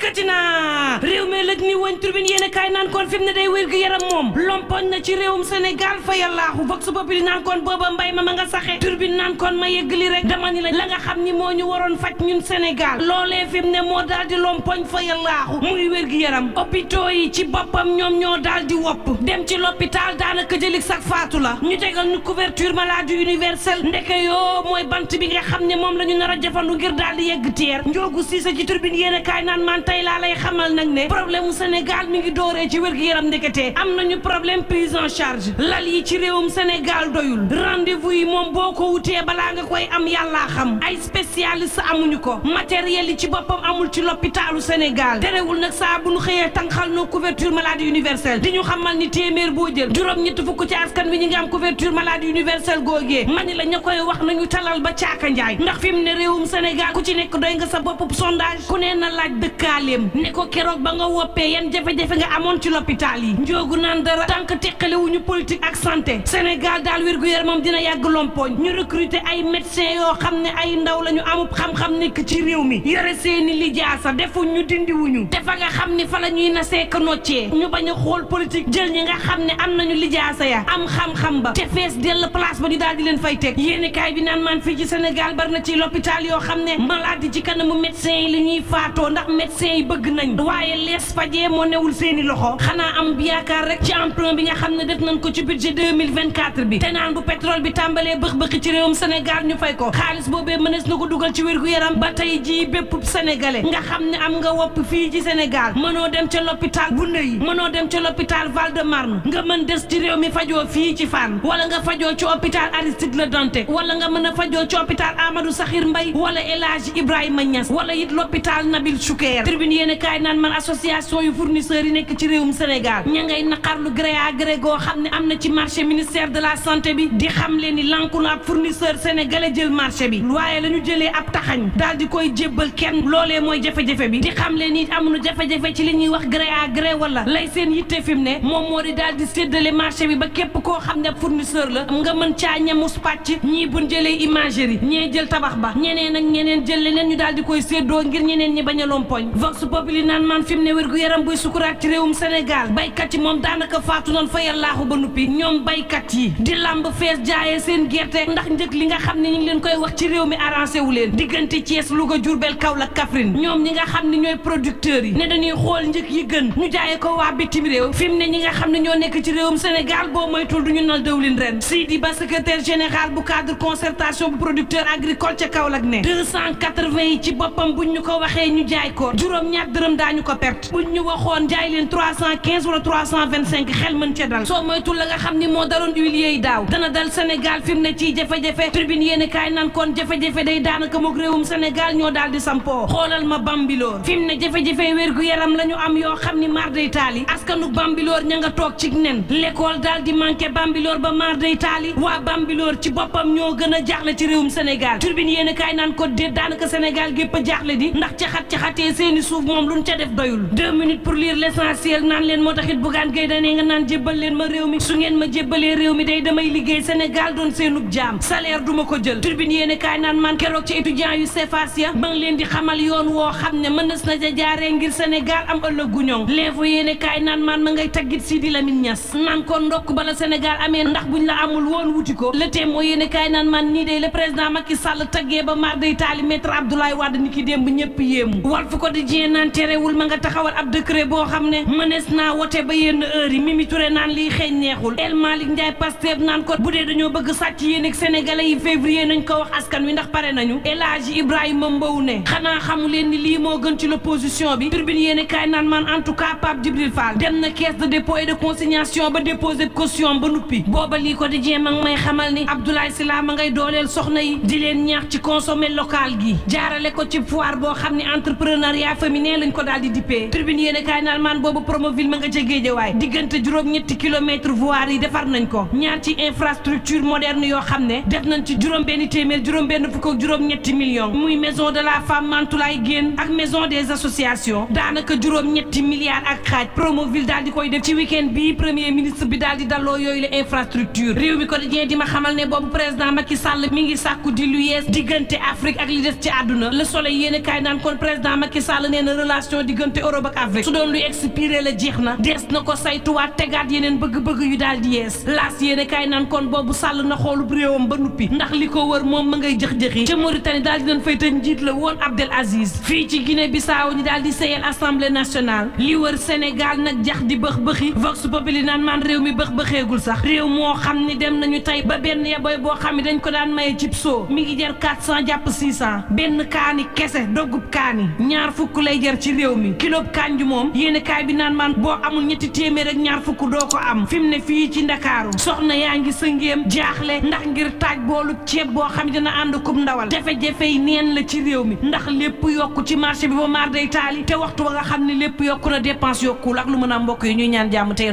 dikkati na réew mi lëj ni woñ turbine yéen a kaay naan kon fi mu ne day wér gu yaram moom lompoñ na ci réewum Sénégal fa yàllaahu vox populi naan kon booba mbay ma nga saxe turbine naan kon ma yeggali rek dama ni la nga xam ni moo ñu waroon faj ñun Sénégal loolee fi mu ne moo daal di lompoñ fa yàllaahu muy wér gu yaram hôpitaux yi ci boppam ñoom ñoo daal di wopp dem ci l'hôpital daanaka jëlik sax faatu la ñu tegal ñu couverture maladie universelle ndeke yoo mooy bant bi nga xam ne moom la ñu nar a jafandu ngir daal di yegg teer njoogu siisa ci turbine yéen a kaay naan man tey laa lay xamal nag ne problème mu Sénégal mi ngi dooree ci wér-gu-yaram ndekete am nañu problème prise en charge lal yi ci réewum Sénégal doyul rendez-vous yi moom boo ko wutee balaa nga koy am yàllaa xam ay spécialiste amuñu ko matériel yi ci boppam amul ci l'hôpitalu Sénégal terewul nag saa bu ñu xëyee tànqal no couverture maladie universelle di ñu xamal ni téeméer boo jël juróom-ñett fukk ci askan wi ñi ngi am couverture maladie universelle googee mani la ña koy wax nañu talal ba caaka njaay ndax fi mu ne réewum Sénégal ku ci nekk doy nga sa bopp sondage ku ne na laaj dëkkaaleem ne ko keroog ba nga woppee yan jafe-jafe nga amoon ci l'hôpital yi njoogu naan dara tànk teqalewuñu politique ak santé Sénégal daal wér-gu-yaramam dina yàgg lompoñ ñu recruter ay médecins yoo xam ne ay ndaw lañu amub xam-xam nekk ci réew mi yore seeni lijaasa defuñ ñu dindiwuñu te fa nga xam ni fa la ñuy nasee ka noccee ñu bañ a xool politique jël ñi nga xam ne am nañu lijaasa ya am xam-xam ba te fees dell place ba ñu daal di leen fay teg yéenekaay bi naan man fii ci Sénégal bari na ci l'hôpital yoo xam ne malade ci kanamu médecin yi li ñuy faatoo ndax médecin yi bëgg nañ waaye lees fajee moo newul seeni loxo xanaa am yaakaar rek ci emprunt bi nga xam ne def nañ ko ci budget 2024 bi te naan bu pétrole bi tàmbalee bëx-bëxi ci réewum Sénégal ñu fay ko xaalis boobee mënees na ko dugal ci wér-gu-yaram ba tey jii bépp sénégalais nga xam ne am nga wopp fii ci Sénégal mënoo dem ca l'hôpital bu Neuilly mënoo dem ca l'hôpital Val-de-Marne nga mën des ci réew mi fajoo fii ci Fann wala nga fajoo ci hôpital Aristide Le Dantec wala nga mën a fajoo ci hôpital Amadou Sakhir Mbaye wala El Hadji Ibrahima Niass wala it l'hôpital Nabil Choucair tribune yéen kaay naan man association yu fournisseurs yi nekk ci réewum Sénégal ña ngay naqarlu gré à gré goo xam ne am na ci marché ministère de la santé bi di xam leen ni lanku na ab fournisseur sénégalais jël marché bi waaye la ñu jëlee ab taxañ daal di koy jébbal kenn loolee mooy jafe-jafe bi di xam leen ni amuñu jafe-jafe ci li ñuy wax gré à gré wala lay seen yitte fi mu ne moom moo di daal di séddale marché bi ba képp koo xam ne ab fournisseur la nga mën caa ñamus pàcc ñii buñ jëlee imagerie ñee jël tabax ba ñeneen ak ñeneen jël leneen ñu daal di koy séddoo ngir ñeneen ñi bañ a lompoñ vox populi naan man fi mu ne wér-gu-yaram buy sukuraat ci réewum Sénégal baykat yi moom daanaka faatu noon fa yàllaaxu ba nuppi ñoom baykat yi di lamb fees jaayee seen gerte ndax njëg li nga xam ne ñu ngi leen koy wax ci réew mi arrangé wu leen diggante Thiès Louga Diourbel Kaolack Kaffrine ñoom ñi nga xam ne ñooy producteurs yi ne dañuy xool njëg yi gën ñu jaayee ko waa bitim réew fi mu ne ñi nga xam ne ñoo nekk ci réewum Sénégal boo moytul du ñu nal dëwlin ren Sidi Ba secrétaire général bu cadre concertation bu producteur agricole ca Kaolack ne 280 yi ci boppam buñ ñu ko waxee ñu jaay ko juróom-ñaar dërëm daañu ko perte buñ ñu waxoon jaay leen 315 wala 325 xel mën ca dal soo moytul la nga xam ni moo daroon huiliers yi daaw dana dal Sénégal fi mu ne ciy jafe-jafe tribune yéen kaay naan kon jafe-jafe day daanaka moog réewum Sénégal ñoo daal di sampoo xoolal ma Bambilor fi mu ne jafe-jafe wérgu yaram la ñu am yoo xam ni mar day taali askanu Bambilor ña nga toog ci nen l'école daal di manqué Bambilor ba mar day taali waa Bambilor ci boppam ñoo gën a jaaxle ci réewum Sénégal tribune yéen kaay naan ko déet daanaka Sénégal gépp a jaaxle di ndax caxatee seeni suuf moom luñ ca def doyul 2 minutes pour lire l'essentiel naan leen moo taxit Bougane Gueye Dany nga naan jébbal leen ma réew mi su ngeen ma jébbalee réew mi day damay liggéey Sénégal doon seenub jaam salaire duma ko jël tribune yéen kaay naan man keroog ci étudiants yu CEFAS ya ma ngi leen di xamal yoon woo xam ne mënees na ja jaaree ngir Sénégal am ëllëg gu ñoŋ L'Info yéen kaay naan man ma ngay taggit Sidi Lamine Niass naan ko ndokk bala Sénégal amee ndax buñ la amul woon wuti ko Le Témoin yéen kaay naan man nii day le président Macky Sall taggee ba mar day taali maître Abdoulaye Wade ni ki démb ñëpp yéemu Walf Quotidien naan terewul ma nga taxawal ab décret boo xam ne mënees naa wote ba yenn heure yi Mimi Touré naan liy xeeñ neexul El Malick Ndiaye Pastef naan ko bu dee dañoo bëgg sàcc yéen ak sénégalais yi février nañ ko wax askan wi ndax pare nañu El Hadji Ibrahima Mbow ne xanaa xamu leen ni lii moo gën ci l'opposition bi tribune yéen kaay naan man en tout cas Pape Djibril Fall dem na caisse de dépôt et de consignation ba déposer caution ba nuppi booba lii Quotidien ma ngi may xamal ni Abdoulaye Sylla ma ngay dooleel soxna yi di leen ñaax ci consommer local gi jaarale ko ci foire boo xam ne entrepreneuriat féminin lañ ko daal di dippee tribune yéen kaay naan man boobu Promoville ma nga ca Géejawaay diggante juróom-ñetti kilomètres voies yi defar nañ ko ñaar ci infrastructure moderne yoo xam ne def nañ ci juróom-benn téeméer juróom-benn fukk ak juróom-ñetti millions muy maison de la femme Mantoulaye Guène ak maison des associations daanaka juróom-ñetti milliards ak xaaj Promoville daal di koy def ci week-end bii premier ministre bi daal di dalloo yooyu la infrastructure réew mi Quotidien di ma xamal ne boobu président Macky Sall mi ngi sàkku di lu yees diggante Afrique ak li des ci àdduna Le Soleil yéen kaay naan kon président Macky Sall Sall nee na relation diggante Europe ak Afrique su doon luy expiré la jeex na des na ko saytuwaat tegaat yeneen bëgg-bëgg yu daal di yees laas yéene kaay naan kon boobu Sall na xoolub réewam ba nuppi ndax li ko wër moom ma ngay jëx-jëxi ca Mauritanie daal di leen fay tëj njiit la woon Abdel Aziz fii ci Guinée Bissau ñi daal di seyal assemblée nationale li wër Sénégal nag jax di bëx-bëxi vox populi naan man réew mi bëx-bëxeegul sax réew moo xam ni dem nañu tey ba benn yaboy boo xam ne dañ ko daan maye cib soo mi ngi jar 400 jàpp 600 benn kaani kese doggub kaani ñaar fukk lay jar ci réew mi kilo kànju moom yéene kaay bi naan man boo amul ñetti téeméer ak ñaar fukk doo ko am fi mu ne fii ci Ndakaaru soxna yaa ngi sëngéem jaaxle ndax ngir taaj boolu ceeb boo xam ne dina ànd kub ndawal jafe-jafe yi neen la ci réew mi ndax lépp yokku ci marché bi ba maar day taali te waxtu ba nga xam ne lépp yokku na dépense yokkul ak lu mën a mbokk yi ñuy ñaan jàmm te